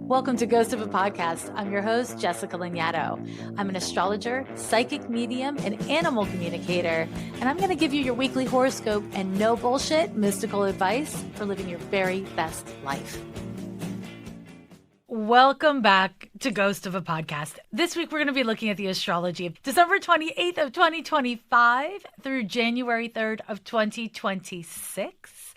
Welcome to Ghost of a Podcast. I'm your host, Jessica Lagnato. I'm an astrologer, psychic medium, and animal communicator, and I'm going to give you your weekly horoscope and no bullshit mystical advice for living your very best life. Welcome back to Ghost of a Podcast. This week, we're going to be looking at the astrology of December 28th of 2025 through January 3rd of 2026.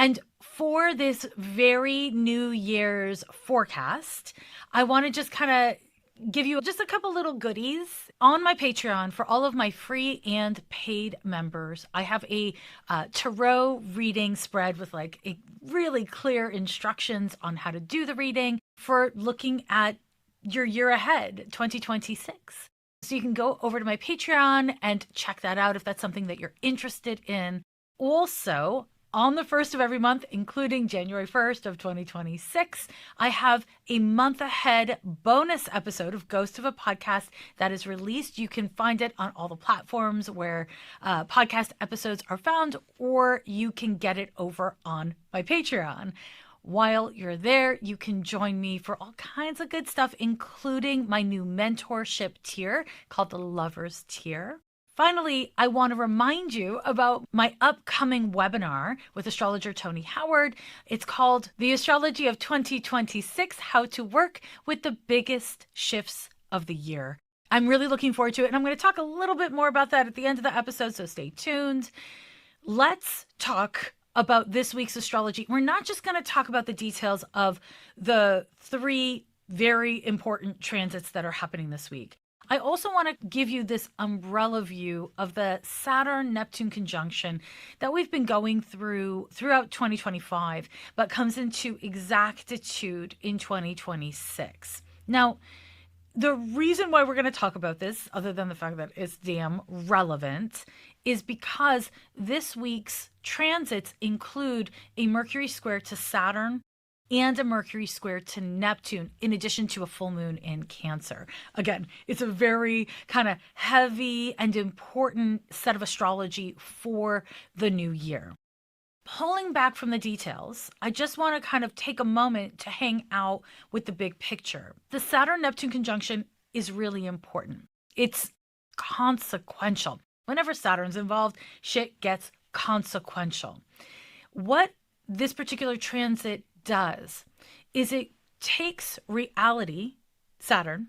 And for this very New Year's forecast, I want to just kind of give you just a couple little goodies. On my Patreon, for all of my free and paid members, I have a tarot reading spread with like a really clear instructions on how to do the reading for looking at your year ahead, 2026. So you can go over to my Patreon and check that out if that's something that you're interested in. Also, on the first of every month, including January 1st of 2026, I have a month ahead bonus episode of Ghost of a Podcast that is released. You can find it on all the platforms where podcast episodes are found, or you can get it over on my Patreon. While you're there, you can join me for all kinds of good stuff, including my new mentorship tier called the Lovers Tier. Finally, I want to remind you about my upcoming webinar with astrologer Tony Howard. It's called The Astrology of 2026, How to Work with the Biggest Shifts of the Year. I'm really looking forward to it, and I'm going to talk a little bit more about that at the end of the episode, so stay tuned. Let's talk about this week's astrology. We're not just going to talk about the details of the three very important transits that are happening this week. I also want to give you this umbrella view of the Saturn-Neptune conjunction that we've been going throughout 2025, but comes into exactitude in 2026. Now, the reason why we're going to talk about this, other than the fact that it's damn relevant, is because this week's transits include a Mercury square to Saturn and a Mercury square to Neptune, in addition to a full moon in Cancer. Again, it's a very kind of heavy and important set of astrology for the new year. Pulling back from the details, I just want to kind of take a moment to hang out with the big picture. The Saturn-Neptune conjunction is really important. It's consequential. Whenever Saturn's involved, shit gets consequential. What this particular transit does is it takes reality, Saturn,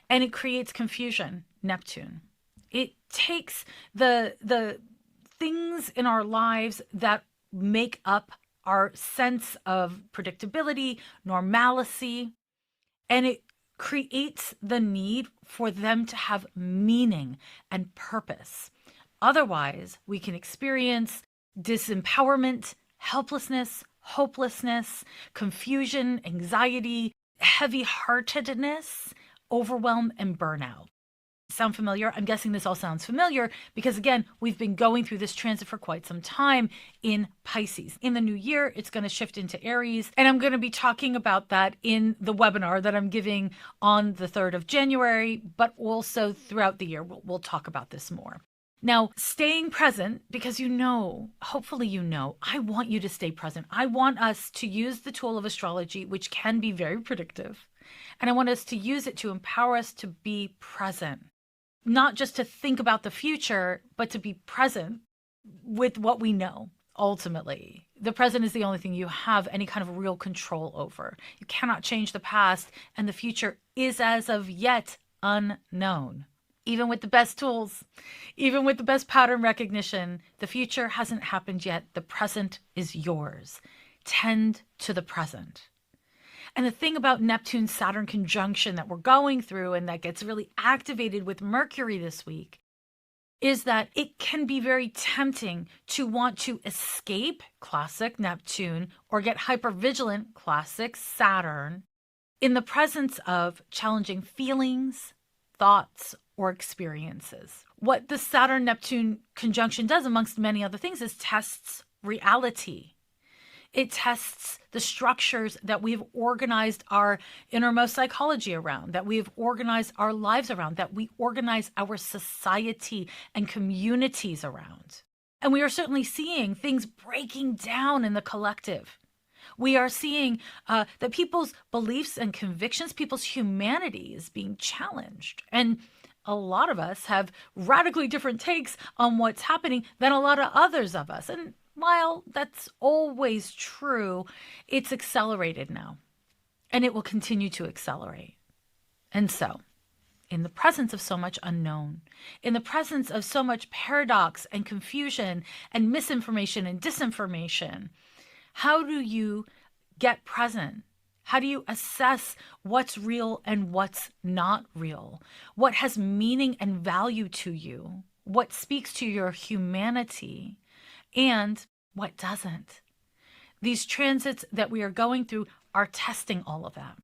and it creates confusion, Neptune. It takes the things in our lives that make up our sense of predictability, normalcy, and it creates the need for them to have meaning and purpose. Otherwise, we can experience disempowerment, helplessness, hopelessness, confusion, anxiety, heavy-heartedness, overwhelm, and burnout. Sound familiar? I'm guessing this all sounds familiar because, again, we've been going through this transit for quite some time in Pisces. In the new year, it's going to shift into Aries, and I'm going to be talking about that in the webinar that I'm giving on the 3rd of January, but also throughout the year. We'll talk about this more. Now, staying present, because hopefully I want you to stay present. I want us to use the tool of astrology, which can be very predictive, and I want us to use it to empower us to be present. Not just to think about the future, but to be present with what we know, ultimately. The present is the only thing you have any kind of real control over. You cannot change the past, and the future is as of yet unknown. Even with the best tools, even with the best pattern recognition, the future hasn't happened yet. The present is yours. Tend to the present. And the thing about Neptune-Saturn conjunction that we're going through and that gets really activated with Mercury this week is that it can be very tempting to want to escape classic Neptune or get hypervigilant classic Saturn in the presence of challenging feelings, thoughts, or experiences. What the Saturn-Neptune conjunction does, amongst many other things, is tests reality. It tests the structures that we've organized our innermost psychology around, that we've organized our lives around, that we organize our society and communities around. And we are certainly seeing things breaking down in the collective. We are seeing that people's beliefs and convictions, people's humanity is being challenged. And a lot of us have radically different takes on what's happening than a lot of others of us. And while that's always true, it's accelerated now. And it will continue to accelerate. And so, in the presence of so much unknown, in the presence of so much paradox and confusion and misinformation and disinformation, how do you get present? How do you assess what's real and what's not real? What has meaning and value to you? What speaks to your humanity? And what doesn't? These transits that we are going through are testing all of that.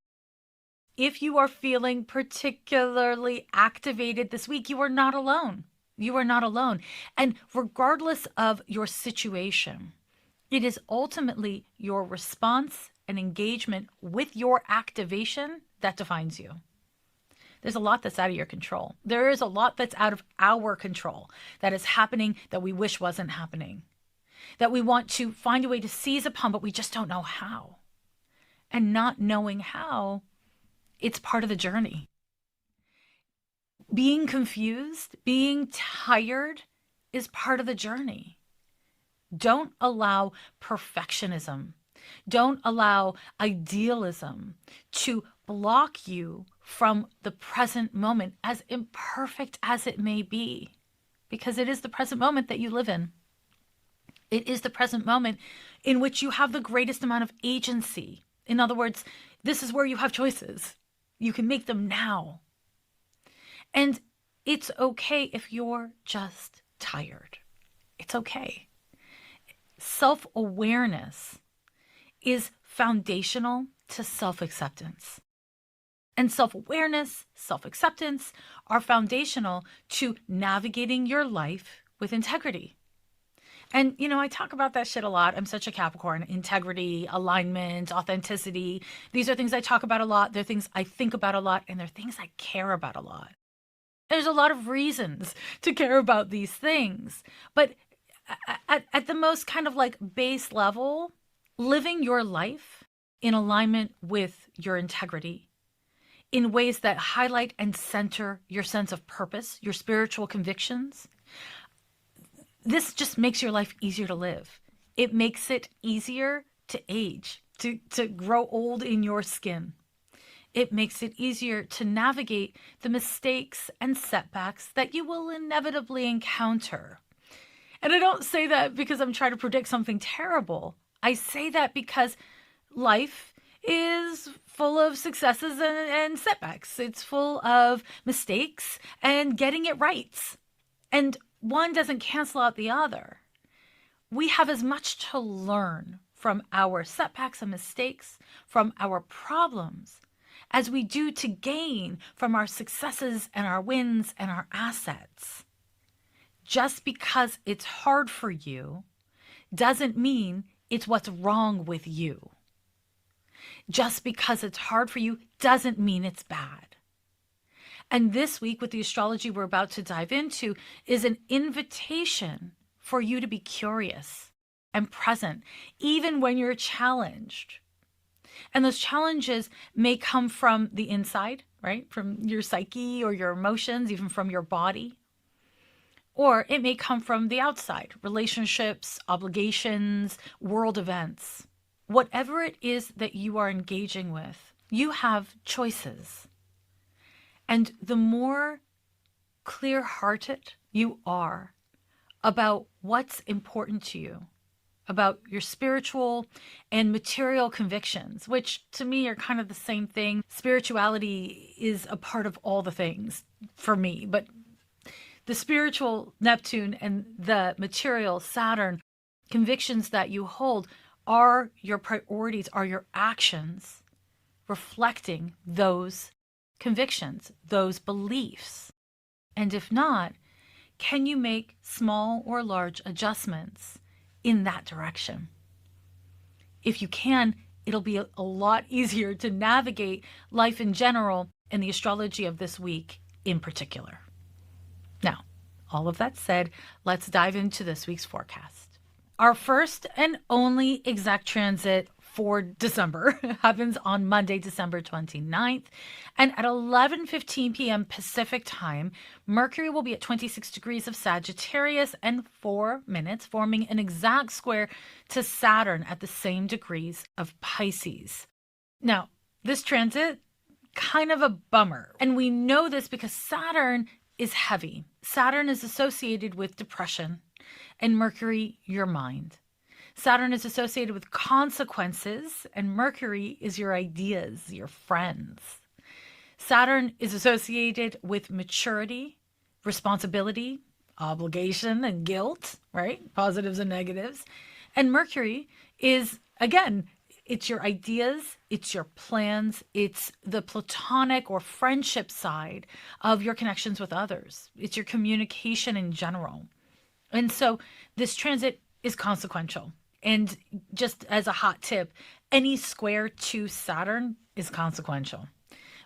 If you are feeling particularly activated this week, you are not alone. You are not alone. And regardless of your situation, it is ultimately your response and engagement with your activation that defines you. There's a lot that's out of your control. There is a lot that's out of our control that is happening that we wish wasn't happening, that we want to find a way to seize upon, but we just don't know how. And not knowing how, it's part of the journey. Being confused, being tired is part of the journey. Don't allow perfectionism. Don't allow idealism to block you from the present moment, as imperfect as it may be, because it is the present moment that you live in. It is the present moment in which you have the greatest amount of agency. In other words, this is where you have choices. You can make them now. And it's okay if you're just tired. It's okay. Self-awareness is foundational to self-acceptance. And self-awareness, self-acceptance are foundational to navigating your life with integrity. And, I talk about that shit a lot. I'm such a Capricorn. Integrity, alignment, authenticity. These are things I talk about a lot. They're things I think about a lot. And they're things I care about a lot. There's a lot of reasons to care about these things. But at the most kind of like base level, living your life in alignment with your integrity in ways that highlight and center your sense of purpose, your spiritual convictions, this just makes your life easier to live. It makes it easier to age, to grow old in your skin. It makes it easier to navigate the mistakes and setbacks that you will inevitably encounter. And I don't say that because I'm trying to predict something terrible. I say that because life is full of successes and setbacks. It's full of mistakes and getting it right. And one doesn't cancel out the other. We have as much to learn from our setbacks and mistakes, from our problems, as we do to gain from our successes and our wins and our assets. Just because it's hard for you doesn't mean it's what's wrong with you. Just because it's hard for you doesn't mean it's bad. And this week, with the astrology we're about to dive into, is an invitation for you to be curious and present, even when you're challenged. And those challenges may come from the inside, right? From your psyche or your emotions, even from your body. Or it may come from the outside, relationships, obligations, world events. Whatever it is that you are engaging with, you have choices. And the more clear-hearted you are about what's important to you, about your spiritual and material convictions, which to me are kind of the same thing. Spirituality is a part of all the things for me, but the spiritual Neptune and the material Saturn convictions that you hold are your priorities, are your actions reflecting those convictions, those beliefs? And if not, can you make small or large adjustments in that direction? If you can, it'll be a lot easier to navigate life in general and the astrology of this week in particular. Now, all of that said, let's dive into this week's forecast. Our first and only exact transit for December. It happens on Monday, December 29th. And at 11:15 p.m. Pacific time, Mercury will be at 26 degrees of Sagittarius and 4 minutes, forming an exact square to Saturn at the same degrees of Pisces. Now, this transit, kind of a bummer. And we know this because Saturn is heavy. Saturn is associated with depression, and Mercury, your mind. Saturn is associated with consequences, and Mercury is your ideas, your friends. Saturn is associated with maturity, responsibility, obligation, and guilt, right? Positives and negatives. And Mercury is, again, it's your ideas, it's your plans, it's the platonic or friendship side of your connections with others. It's your communication in general. And so this transit is consequential. And just as a hot tip, any square to Saturn is consequential.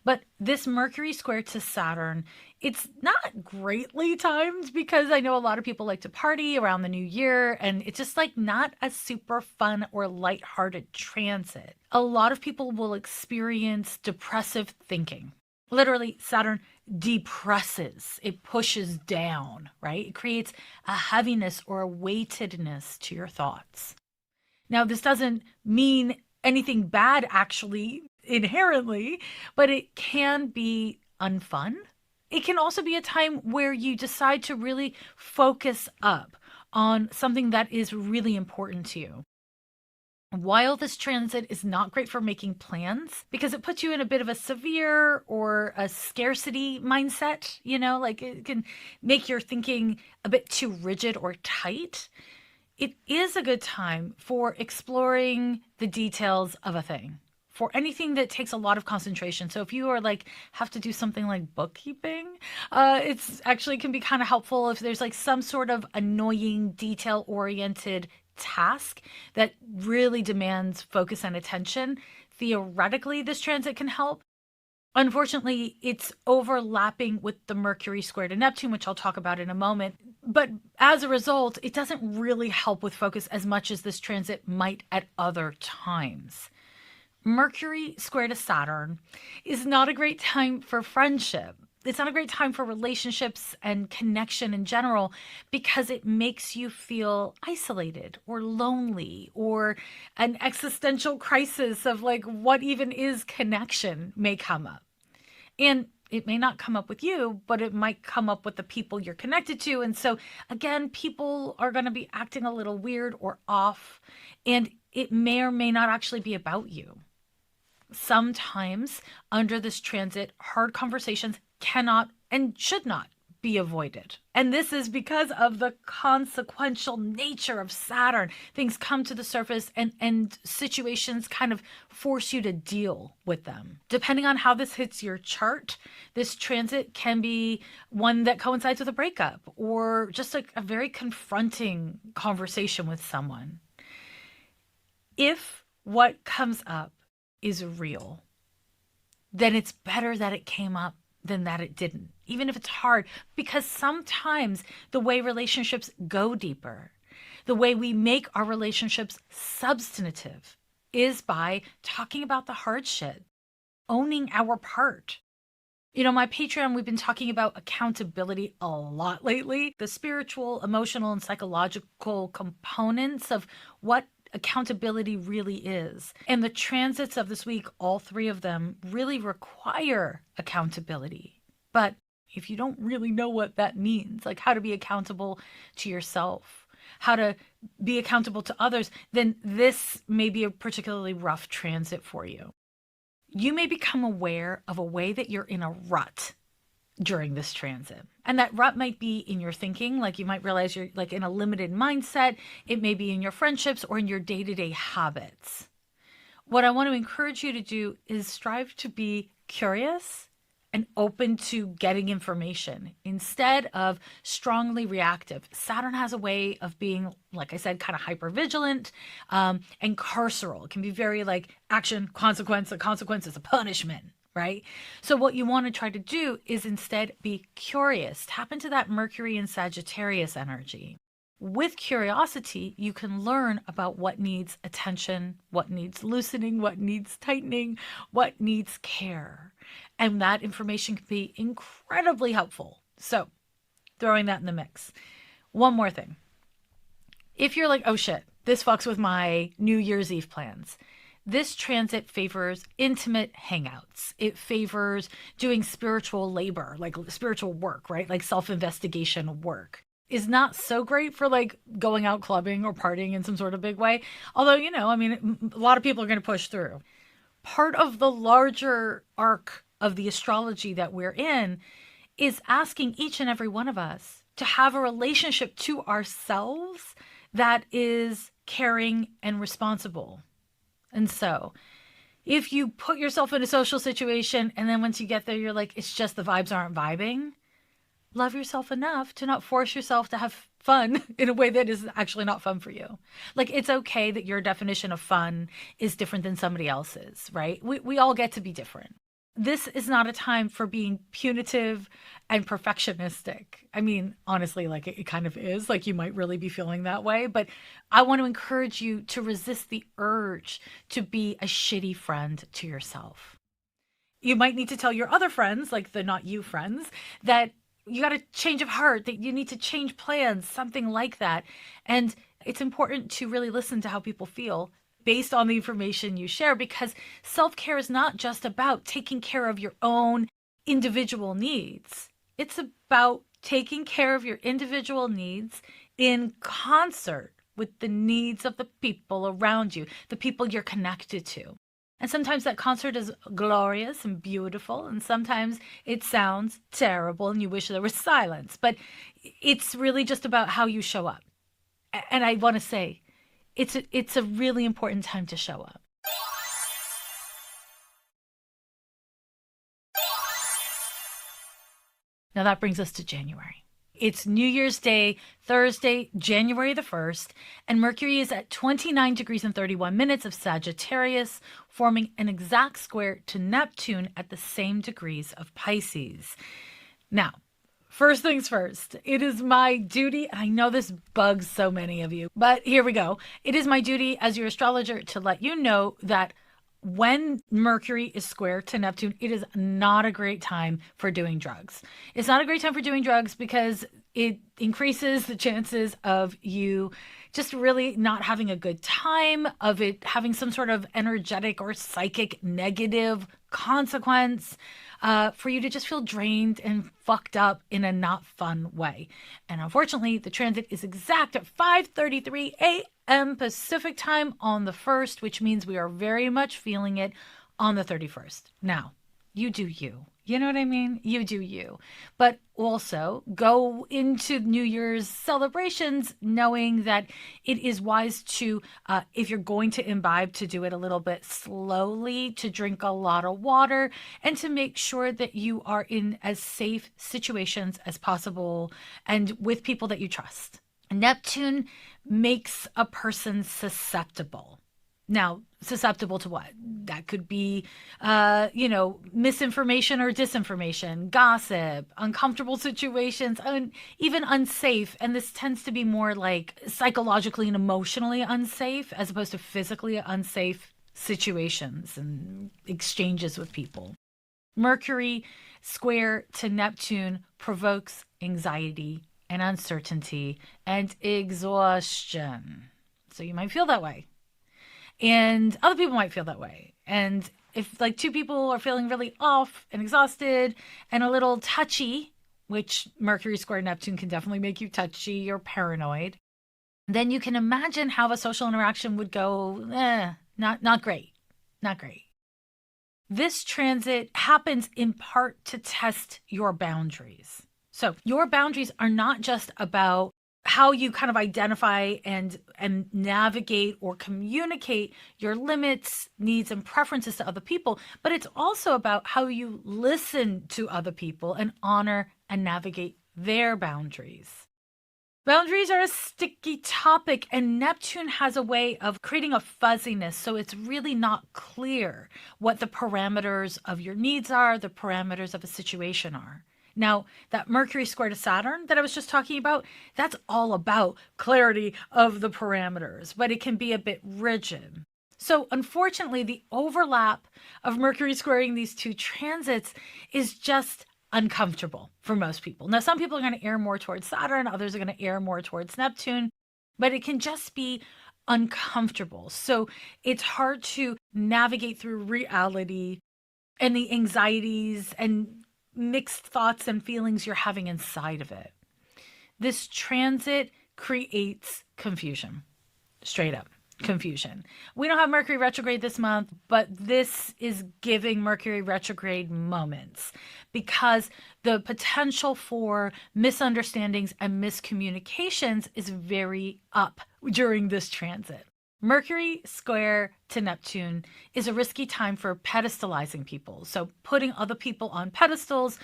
But this Mercury square to Saturn, it's not greatly timed because I know a lot of people like to party around the new year, and it's just like not a super fun or lighthearted transit. A lot of people will experience depressive thinking. Literally, Saturn depresses. It pushes down, right? It creates a heaviness or a weightedness to your thoughts. Now, this doesn't mean anything bad actually inherently, but it can be unfun. It can also be a time where you decide to really focus up on something that is really important to you. While this transit is not great for making plans because it puts you in a bit of a severe or a scarcity mindset, like it can make your thinking a bit too rigid or tight, it is a good time for exploring the details of a thing. For anything that takes a lot of concentration. So if you are have to do something like bookkeeping, it's actually can be kind of helpful if there's some sort of annoying, detail-oriented task that really demands focus and attention. Theoretically, this transit can help. Unfortunately, it's overlapping with the Mercury square to Neptune, which I'll talk about in a moment. But as a result, it doesn't really help with focus as much as this transit might at other times. Mercury square to Saturn is not a great time for friendship. It's not a great time for relationships and connection in general because it makes you feel isolated or lonely, or an existential crisis of what even is connection may come up. And it may not come up with you, but it might come up with the people you're connected to. And so again, people are going to be acting a little weird or off, and it may or may not actually be about you. Sometimes under this transit, hard conversations cannot and should not be avoided. And this is because of the consequential nature of Saturn. Things come to the surface and situations kind of force you to deal with them. Depending on how this hits your chart, this transit can be one that coincides with a breakup or just a very confronting conversation with someone. If what comes up is real, then it's better that it came up than that it didn't, even if it's hard, because sometimes the way relationships go deeper, the way we make our relationships substantive is by talking about the hard shit, owning our part. My Patreon, we've been talking about accountability a lot lately, the spiritual, emotional, and psychological components of what accountability really is. And the transits of this week, all three of them really require accountability. But if you don't really know what that means, how to be accountable to yourself, how to be accountable to others, then this may be a particularly rough transit for you. You may become aware of a way that you're in a rut during this transit. And that rut might be in your thinking, you might realize you're in a limited mindset. It may be in your friendships or in your day-to-day habits. What I want to encourage you to do is strive to be curious and open to getting information instead of strongly reactive. Saturn has a way of being, like I said, kind of hypervigilant and carceral. It can be very action, consequence, a consequence is a punishment. Right? So what you want to try to do is instead be curious. Tap into that Mercury and Sagittarius energy. With curiosity, you can learn about what needs attention, what needs loosening, what needs tightening, what needs care. And that information can be incredibly helpful. So, throwing that in the mix. One more thing. If you're like, oh shit, this fucks with my New Year's Eve plans, this transit favors intimate hangouts. It favors doing spiritual labor, like spiritual work, right? Like self-investigation work. Is not so great for like going out clubbing or partying in some sort of big way. Although, a lot of people are going to push through. Part of the larger arc of the astrology that we're in is asking each and every one of us to have a relationship to ourselves that is caring and responsible. And so if you put yourself in a social situation and then once you get there, you're like, it's just the vibes aren't vibing, love yourself enough to not force yourself to have fun in a way that is actually not fun for you. Like, it's okay that your definition of fun is different than somebody else's, right? We all get to be different. This is not a time for being punitive and perfectionistic. I mean, honestly, like it kind of is. Like you might really be feeling that way. But I want to encourage you to resist the urge to be a shitty friend to yourself. You might need to tell your other friends, like the not you friends, that you got a change of heart, that you need to change plans, something like that. And it's important to really listen to how people feel based on the information you share, because self-care is not just about taking care of your own individual needs. It's about taking care of your individual needs in concert with the needs of the people around you, the people you're connected to. And sometimes that concert is glorious and beautiful, and sometimes it sounds terrible and you wish there was silence. But it's really just about how you show up. And I want to say, it's a really important time to show up. Now that brings us to January. It's New Year's Day, Thursday, January the 1st, and Mercury is at 29 degrees and 31 minutes of Sagittarius, forming an exact square to Neptune at the same degrees of Pisces. Now, first things first, it is my duty, and I know this bugs so many of you, but here we go. It is my duty as your astrologer to let you know that when Mercury is square to Neptune, it is not a great time for doing drugs. It's not a great time for doing drugs because it increases the chances of you just really not having a good time, of it having some sort of energetic or psychic negative consequence, for you to just feel drained and fucked up in a not fun way. And unfortunately, the transit is exact at 5:33 a.m. Pacific time on the 1st, which means we are very much feeling it on the 31st. Now, you do you. You know what I mean? You do you. But also go into New Year's celebrations knowing that it is wise to, if you're going to imbibe, to do it a little bit slowly, to drink a lot of water, and to make sure that you are in as safe situations as possible and with people that you trust. Neptune makes a person susceptible. Now, susceptible to what? That could be, misinformation or disinformation, gossip, uncomfortable situations, even unsafe. And this tends to be more like psychologically and emotionally unsafe as opposed to physically unsafe situations and exchanges with people. Mercury square to Neptune provokes anxiety and uncertainty and exhaustion. So you might feel that way. And other people might feel that way. And if like two people are feeling really off and exhausted and a little touchy, which Mercury square Neptune can definitely make you touchy or paranoid, then you can imagine how a social interaction would go, not great, not great. This transit happens in part to test your boundaries. So your boundaries are not just about how you kind of identify and navigate or communicate your limits, needs, and preferences to other people, but it's also about how you listen to other people and honor and navigate their boundaries. Boundaries are a sticky topic, and Neptune has a way of creating a fuzziness, so it's really not clear what the parameters of your needs are, the parameters of a situation are. Now, that Mercury square to Saturn that I was just talking about, that's all about clarity of the parameters, but it can be a bit rigid. So, unfortunately, the overlap of Mercury squaring these two transits is just uncomfortable for most people. Now, some people are going to err more towards Saturn, others are going to err more towards Neptune, but it can just be uncomfortable. So, it's hard to navigate through reality and the anxieties and mixed thoughts and feelings you're having inside of it. This transit creates confusion, straight up confusion. We don't have Mercury retrograde this month, but this is giving Mercury retrograde moments because the potential for misunderstandings and miscommunications is very up during this transit. Mercury square to Neptune is a risky time for pedestalizing people. So putting other people on pedestals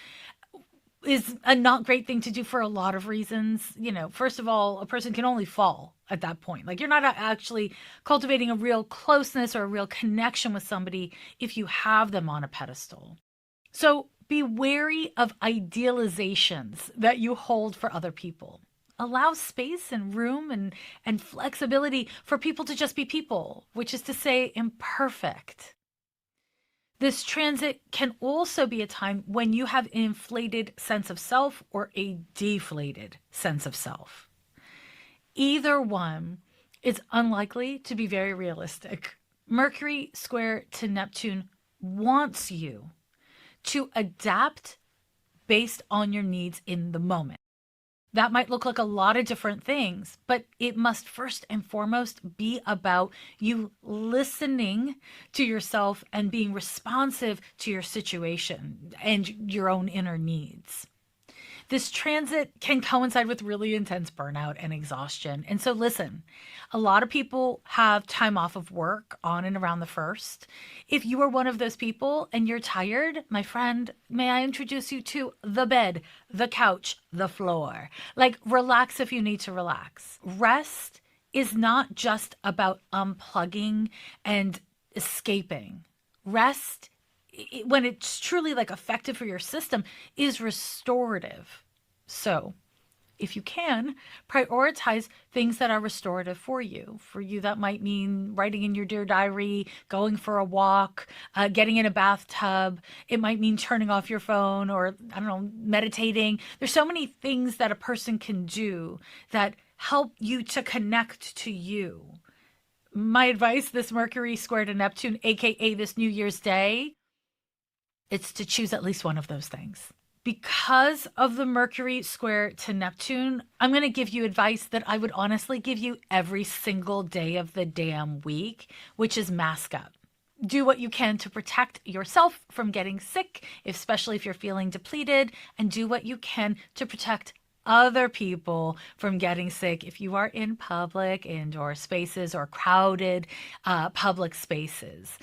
is a not great thing to do for a lot of reasons. First of all, a person can only fall at that point. Like, you're not actually cultivating a real closeness or a real connection with somebody if you have them on a pedestal. So be wary of idealizations that you hold for other people. Allow space and room and flexibility for people to just be people, which is to say imperfect. This transit can also be a time when you have an inflated sense of self or a deflated sense of self. Either one is unlikely to be very realistic. Mercury square to Neptune wants you to adapt based on your needs in the moment. That might look like a lot of different things, but it must first and foremost be about you listening to yourself and being responsive to your situation and your own inner needs. This transit can coincide with really intense burnout and exhaustion. And so listen, a lot of people have time off of work on and around the 1st. If you are one of those people and you're tired, my friend, may I introduce you to the bed, the couch, the floor. Like, relax if you need to relax. Rest is not just about unplugging and escaping. Rest, when it's truly like effective for your system, is restorative. So if you can, prioritize things that are restorative for you. For you, that might mean writing in your Dear Diary, going for a walk, getting in a bathtub. It might mean turning off your phone or, meditating. There's so many things that a person can do that help you to connect to you. My advice this Mercury square to Neptune, aka this New Year's Day, it's to choose at least one of those things. Because of the Mercury square to Neptune, I'm going to give you advice that I would honestly give you every single day of the damn week, which is mask up. Do what you can to protect yourself from getting sick, especially if you're feeling depleted, and do what you can to protect other people from getting sick if you are in public, indoor spaces, or crowded public spaces.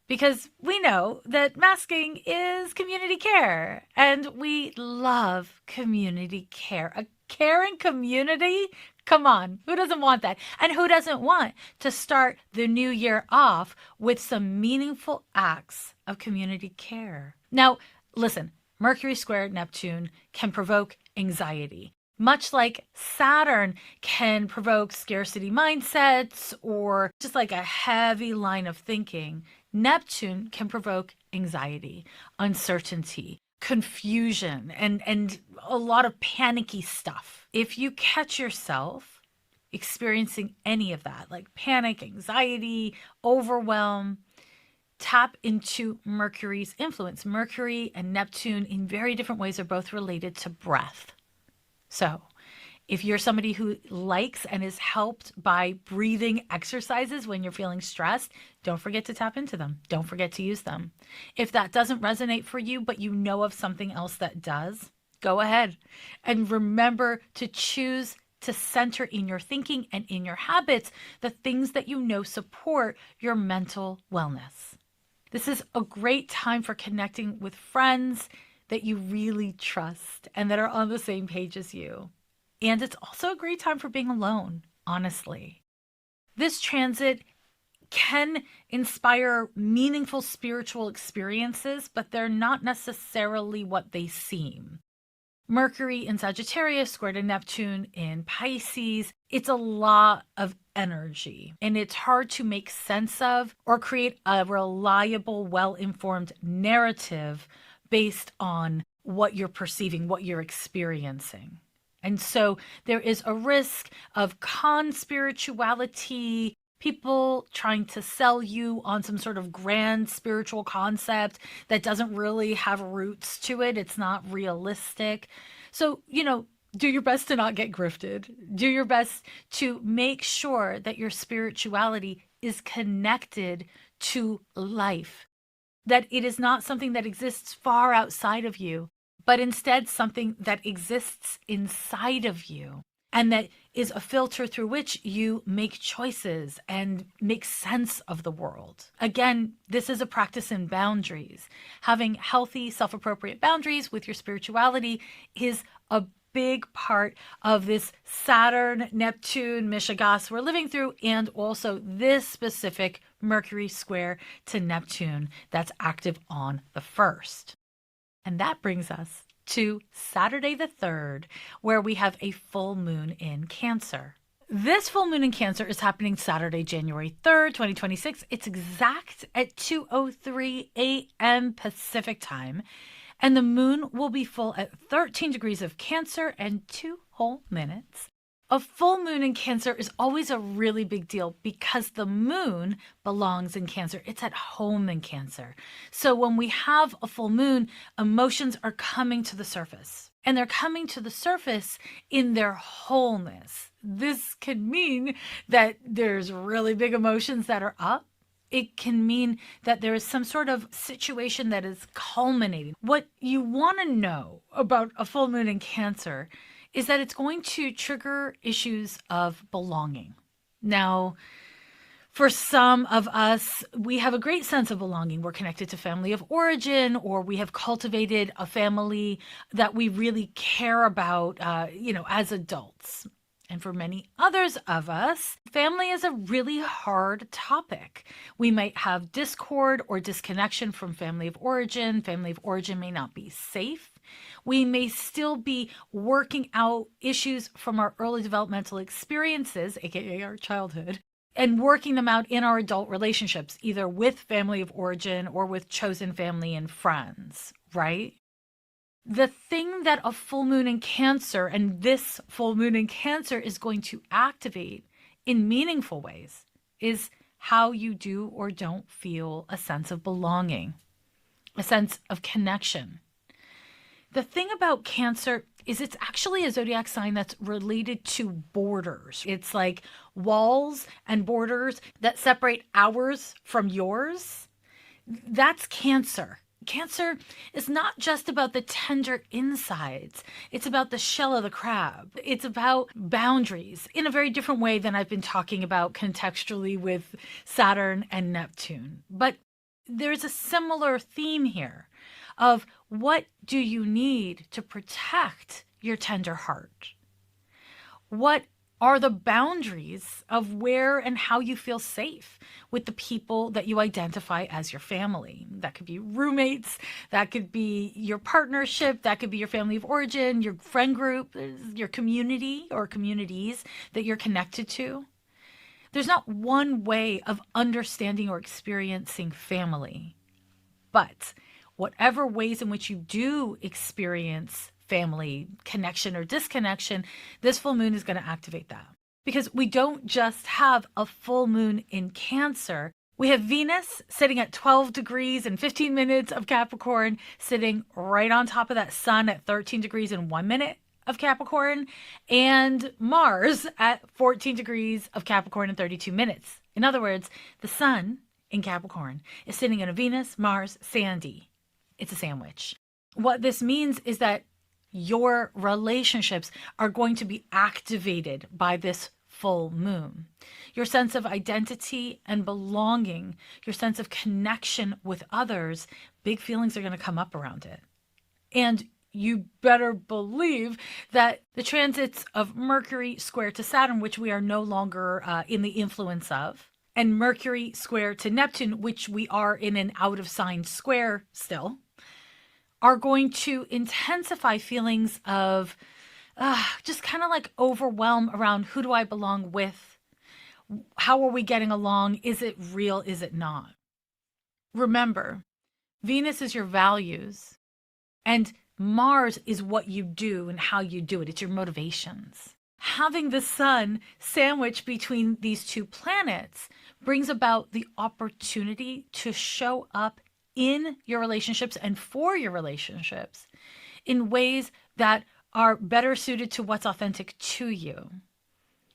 Because we know that masking is community care, and we love community care. A caring community? Come on, who doesn't want that? And who doesn't want to start the new year off with some meaningful acts of community care? Now, listen, Mercury square Neptune can provoke anxiety. Much like Saturn can provoke scarcity mindsets or just like a heavy line of thinking, Neptune can provoke anxiety, uncertainty, confusion, and a lot of panicky stuff. If you catch yourself experiencing any of that, like panic, anxiety, overwhelm, tap into Mercury's influence. Mercury and Neptune in very different ways are both related to breath. So if you're somebody who likes and is helped by breathing exercises when you're feeling stressed, don't forget to tap into them. Don't forget to use them. If that doesn't resonate for you, but you know of something else that does, go ahead. And remember to choose to center in your thinking and in your habits the things that you know support your mental wellness. This is a great time for connecting with friends that you really trust and that are on the same page as you. And it's also a great time for being alone, honestly. This transit can inspire meaningful spiritual experiences, but they're not necessarily what they seem. Mercury in Sagittarius square to Neptune in Pisces. It's a lot of energy, and it's hard to make sense of or create a reliable, well-informed narrative based on what you're perceiving, what you're experiencing. And so there is a risk of conspirituality, people trying to sell you on some sort of grand spiritual concept that doesn't really have roots to it. It's not realistic. So, do your best to not get grifted. Do your best to make sure that your spirituality is connected to life, that it is not something that exists far outside of you, but instead something that exists inside of you, and that is a filter through which you make choices and make sense of the world. Again, this is a practice in boundaries. Having healthy, self-appropriate boundaries with your spirituality is a big part of this Saturn, Neptune, Mishigas we're living through, and also this specific Mercury square to Neptune that's active on the 1st. And that brings us to Saturday the 3rd, where we have a full moon in Cancer. This full moon in Cancer is happening Saturday, January 3rd, 2026. It's exact at 2:03 a.m. Pacific time, and the moon will be full at 13 degrees of Cancer and 2 whole minutes. A full moon in Cancer is always a really big deal because the moon belongs in Cancer. It's at home in Cancer. So when we have a full moon, emotions are coming to the surface, and they're coming to the surface in their wholeness. This can mean that there's really big emotions that are up. It can mean that there is some sort of situation that is culminating. What you want to know about a full moon in Cancer is that it's going to trigger issues of belonging. Now, for some of us, we have a great sense of belonging. We're connected to family of origin, or we have cultivated a family that we really care about, as adults. And for many others of us, family is a really hard topic. We might have discord or disconnection from family of origin. Family of origin may not be safe. We may still be working out issues from our early developmental experiences, aka our childhood, and working them out in our adult relationships, either with family of origin or with chosen family and friends, right? The thing that a full moon in Cancer, and this full moon in Cancer, is going to activate in meaningful ways is how you do or don't feel a sense of belonging, a sense of connection. The thing about Cancer is it's actually a zodiac sign that's related to borders. It's like walls and borders that separate ours from yours. That's Cancer. Cancer is not just about the tender insides. It's about the shell of the crab. It's about boundaries in a very different way than I've been talking about contextually with Saturn and Neptune. But there's a similar theme here of what do you need to protect your tender heart? What are the boundaries of where and how you feel safe with the people that you identify as your family? That could be roommates, that could be your partnership, that could be your family of origin, your friend group, your community or communities that you're connected to. There's not one way of understanding or experiencing family, but whatever ways in which you do experience family connection or disconnection, this full moon is going to activate that. Because we don't just have a full moon in Cancer. We have Venus sitting at 12 degrees and 15 minutes of Capricorn, sitting right on top of that sun at 13 degrees and 1 minute of Capricorn, and Mars at 14 degrees of Capricorn and 32 minutes. In other words, the sun in Capricorn is sitting in a Venus, Mars, Sandy. It's a sandwich. What this means is that your relationships are going to be activated by this full moon. Your sense of identity and belonging, your sense of connection with others, big feelings are going to come up around it. And you better believe that the transits of Mercury square to Saturn, which we are no longer in the influence of, and Mercury square to Neptune, which we are in an out of sign square still, are going to intensify feelings of just kind of like overwhelm around who do I belong with? How are we getting along? Is it real? Is it not? Remember, Venus is your values, and Mars is what you do and how you do it. It's your motivations. Having the sun sandwiched between these two planets brings about the opportunity to show up in your relationships and for your relationships in ways that are better suited to what's authentic to you.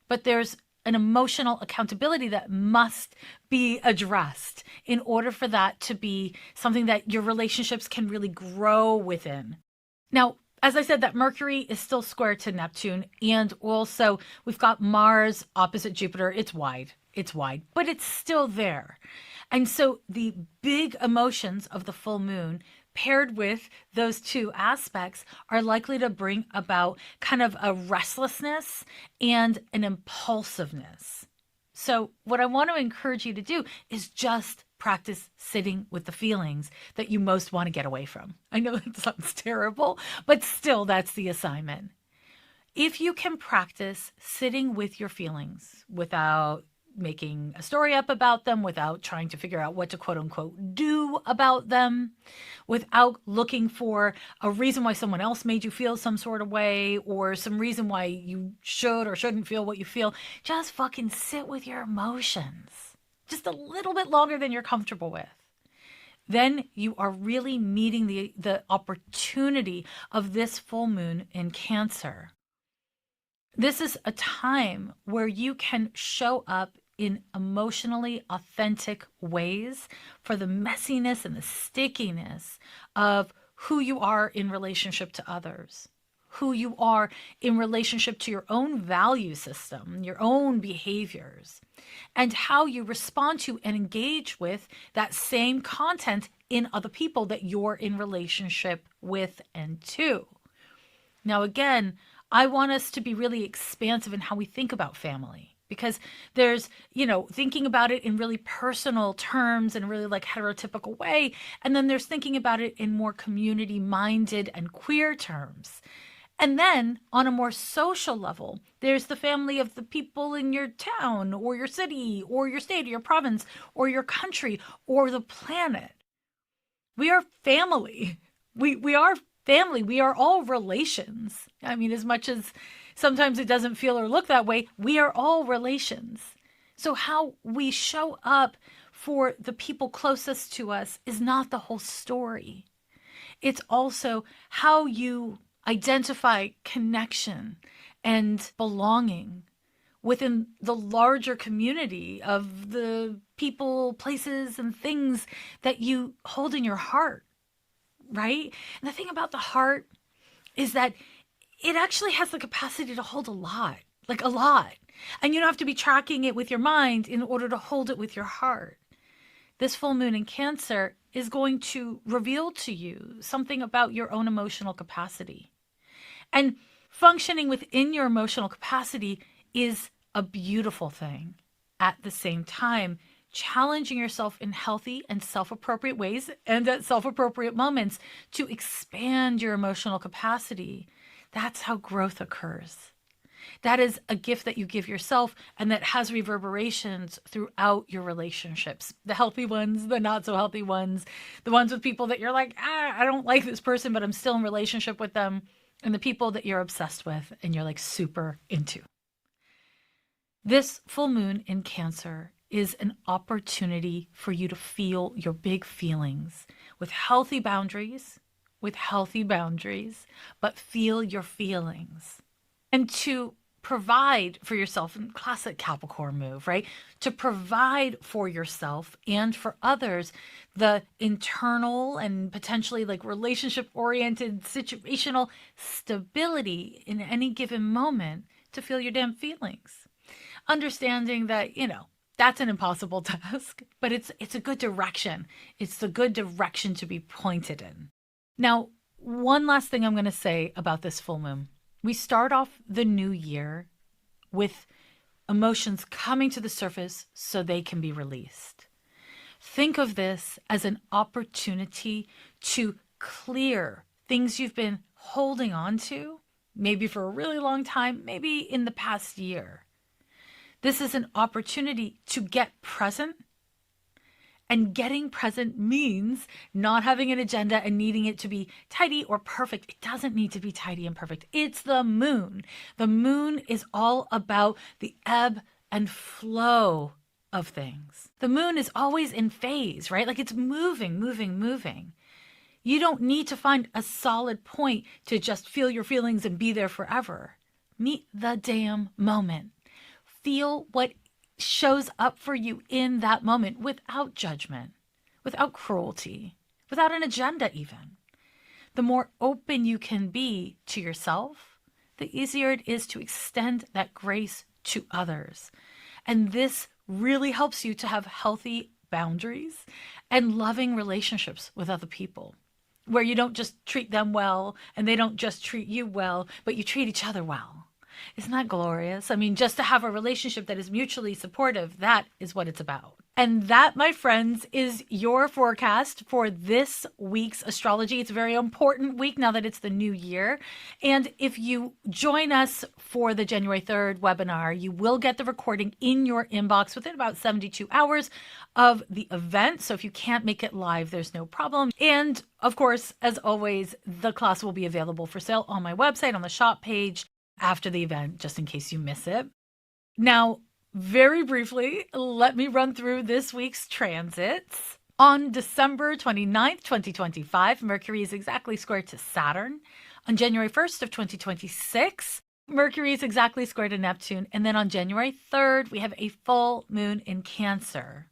But there's an emotional accountability that must be addressed in order for that to be something that your relationships can really grow within. Now, as I said, that Mercury is still square to Neptune, and also we've got Mars opposite Jupiter. It's wide, but it's still there. And so the big emotions of the full moon paired with those two aspects are likely to bring about kind of a restlessness and an impulsiveness. So what I want to encourage you to do is just practice sitting with the feelings that you most want to get away from. I know it sounds terrible, but still that's the assignment. If you can practice sitting with your feelings without making a story up about them, without trying to figure out what to quote unquote do about them, without looking for a reason why someone else made you feel some sort of way or some reason why you should or shouldn't feel what you feel, just fucking sit with your emotions just a little bit longer than you're comfortable with. Then you are really meeting the opportunity of this full moon in Cancer. This is a time where you can show up in emotionally authentic ways for the messiness and the stickiness of who you are in relationship to others, who you are in relationship to your own value system, your own behaviors, and how you respond to and engage with that same content in other people that you're in relationship with and to. Now, again, I want us to be really expansive in how we think about family, because there's, thinking about it in really personal terms and really like heterotypical way. And then there's thinking about it in more community-minded and queer terms. And then on a more social level, there's the family of the people in your town or your city or your state or your province or your country or the planet. We are family. We are family. We are all relations. I mean, as much as sometimes it doesn't feel or look that way, we are all relations. So how we show up for the people closest to us is not the whole story. It's also how you identify connection and belonging within the larger community of the people, places, and things that you hold in your heart, right? And the thing about the heart is that it actually has the capacity to hold a lot, like a lot. And you don't have to be tracking it with your mind in order to hold it with your heart. This full moon in Cancer is going to reveal to you something about your own emotional capacity. And functioning within your emotional capacity is a beautiful thing. At the same time, challenging yourself in healthy and self-appropriate ways and at self-appropriate moments to expand your emotional capacity. That's how growth occurs. That is a gift that you give yourself and that has reverberations throughout your relationships. The healthy ones, the not so healthy ones, the ones with people that you're like, I don't like this person, but I'm still in relationship with them. And the people that you're obsessed with and you're like super into. This full moon in Cancer is an opportunity for you to feel your big feelings with healthy boundaries, but feel your feelings. And to provide for yourself, in classic Capricorn move, right? To provide for yourself and for others the internal and potentially like relationship-oriented situational stability in any given moment to feel your damn feelings. Understanding that, that's an impossible task, but it's a good direction. It's the good direction to be pointed in. Now, one last thing I'm going to say about this full moon. We start off the new year with emotions coming to the surface so they can be released. Think of this as an opportunity to clear things you've been holding on to, maybe for a really long time, maybe in the past year. This is an opportunity to get present. And getting present means not having an agenda and needing it to be tidy or perfect. It doesn't need to be tidy and perfect. It's the moon. The moon is all about the ebb and flow of things. The moon is always in phase, right? Like it's moving, moving, moving. You don't need to find a solid point to just feel your feelings and be there forever. Meet the damn moment. Feel what shows up for you in that moment without judgment, without cruelty, without an agenda even. The more open you can be to yourself, the easier it is to extend that grace to others. And this really helps you to have healthy boundaries and loving relationships with other people, where you don't just treat them well and they don't just treat you well, but you treat each other well. Isn't that glorious? I mean, just to have a relationship that is mutually supportive, that is what it's about. And that, my friends, is your forecast for this week's astrology. It's a very important week now that it's the new year. And if you join us for the January 3rd webinar, you will get the recording in your inbox within about 72 hours of the event. So if you can't make it live, there's no problem. And of course, as always, the class will be available for sale on my website on the shop page after the event, just in case you miss it. Now, very briefly, let me run through this week's transits. On December 29th, 2025, Mercury is exactly square to Saturn. On January 1st of 2026, Mercury is exactly square to Neptune. And then on January 3rd, we have a full moon in Cancer.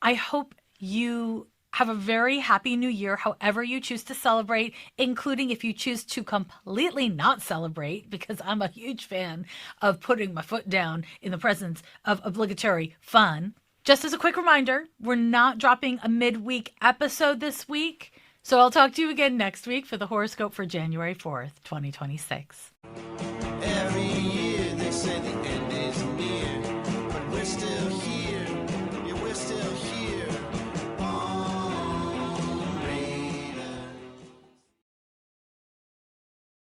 I hope you have a very happy new year, however you choose to celebrate, including if you choose to completely not celebrate, because I'm a huge fan of putting my foot down in the presence of obligatory fun. Just as a quick reminder, we're not dropping a midweek episode this week, so I'll talk to you again next week for the horoscope for January 4th, 2026. Every year they say the end is near.